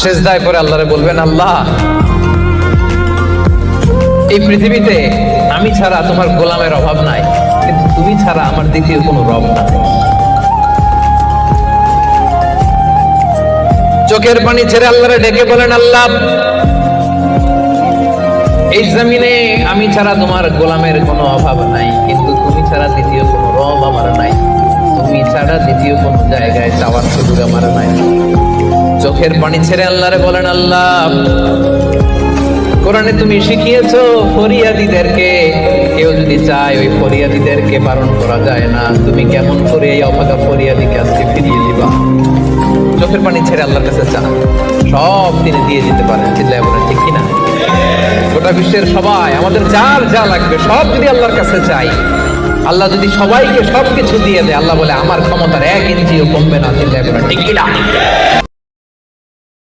সেজদায় পড়ে আল্লাহরে বলবেন, আল্লাহ এই পৃথিবীতে আমি ছাড়া তোমার গোলামের অভাব নাই, কিন্তু তুমি ছাড়া আমার দ্বিতীয় কোনো রব নাই। চোখের পানি ছেড়ে আল্লাহরে ডেকে বলেন, আল্লাহ এই জমিনে আমি ছাড়া তোমার গোলামের কোনো অভাব নাই, কিন্তু তুমি ছাড়া দ্বিতীয় কোনো রব আমার নাই, তুমি ছাড়া দ্বিতীয় কোনো জায়গায় যাওয়ার সুযোগ আমার নাই। চোখের পানি ছেড়ে আল্লাহরে বলেন, আল্লাহ কোরআনে তুমি শিখিয়েছো ফরিয়াদীদেরকে কেউ যদি চায় ওই ফরিয়াদীদেরকে বারণ করা যায় না, তুমি কেমন করে এই অভাগা ফরিয়াদীকে আজকে ফিরিয়ে দিবা? চোখের পানি ছেড়ে আল্লাহর কাছে চান, সব তিনি দিয়ে দিতে পারেন। চিল্লায় বলেন ঠিক কিনা? গোটা বিশ্বের সবাই আমাদের যার যা লাগবে সব যদি আল্লাহর কাছে চাই, আল্লাহ যদি সবাইকে সবকিছু দিয়ে দেয়, আল্লাহ বলে আমার ক্ষমতার 1 ইঞ্চিও কমবে না। চিল্লায় বলেন ঠিক কিনা?